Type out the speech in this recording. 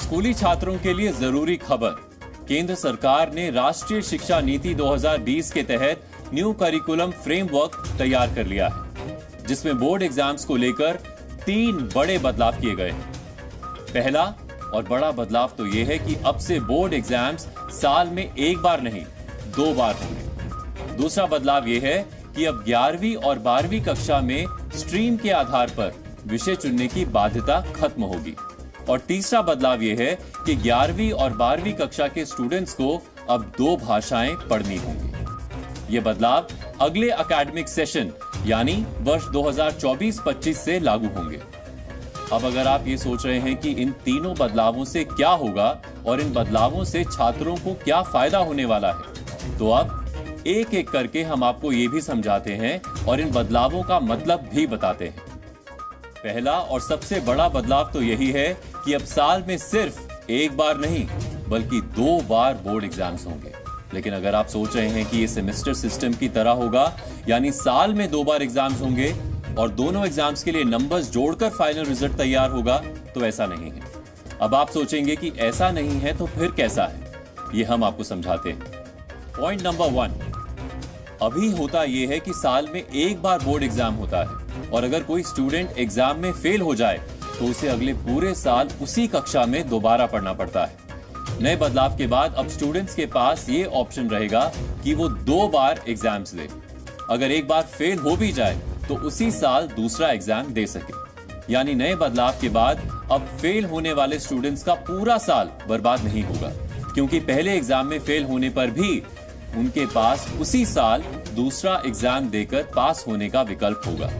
स्कूली छात्रों के लिए जरूरी खबर। केंद्र सरकार ने राष्ट्रीय शिक्षा नीति 2020 के तहत न्यू करिकुलम फ्रेमवर्क तैयार कर लिया है, जिसमें बोर्ड एग्जाम्स को लेकर 3 बड़े बदलाव किए गए। पहला और बड़ा बदलाव तो यह है कि अब से बोर्ड एग्जाम्स साल में एक बार नहीं 2 बार होंगे। दूसरा बदलाव यह है कि अब 11वीं और 12वीं कक्षा में स्ट्रीम के आधार पर विषय चुनने की बाध्यता खत्म होगी। और तीसरा बदलाव यह है कि 11वीं और 12वीं कक्षा के स्टूडेंट्स को अब 2 भाषाएं पढ़नी होंगी। ये बदलाव अगले एकेडमिक सेशन यानी वर्ष 2024-25 से लागू होंगे। अब अगर आप ये सोच रहे हैं कि इन तीनों बदलावों से क्या होगा और इन बदलावों से छात्रों को क्या फायदा होने वाला है, तो अब एक एक करके हम आपको ये भी समझाते हैं और इन बदलावों का मतलब भी बताते हैं। पहला और सबसे बड़ा बदलाव तो यही है कि अब साल में सिर्फ एक बार नहीं बल्कि 2 बार बोर्ड एग्जाम्स होंगे। लेकिन अगर आप सोच रहे हैं कि ये सेमेस्टर सिस्टम की तरह होगा, यानी साल में 2 बार एग्जाम्स होंगे और दोनों एग्जाम्स के लिए नंबर्स जोड़कर फाइनल रिजल्ट तैयार होगा, तो ऐसा नहीं है। अब आप सोचेंगे कि ऐसा नहीं है तो फिर कैसा है, ये हम आपको समझाते हैं। पॉइंट नंबर 1, अभी होता यह है कि साल में एक बार बोर्ड एग्जाम होता है और अगर कोई स्टूडेंट एग्जाम में फेल हो जाए तो उसे अगले पूरे साल उसी कक्षा में दोबारा पढ़ना पड़ता है। नए बदलाव के बाद अब स्टूडेंट्स के पास ये ऑप्शन रहेगा कि वो 2 बार एग्जाम्स दे। अगर एक बार फेल हो भी जाए तो उसी साल दूसरा एग्जाम दे सके। यानी नए बदलाव के बाद अब फेल होने वाले स्टूडेंट्स का पूरा साल बर्बाद नहीं होगा, क्योंकि पहले एग्जाम में फेल होने पर भी उनके पास उसी साल दूसरा एग्जाम देकर पास होने का विकल्प होगा।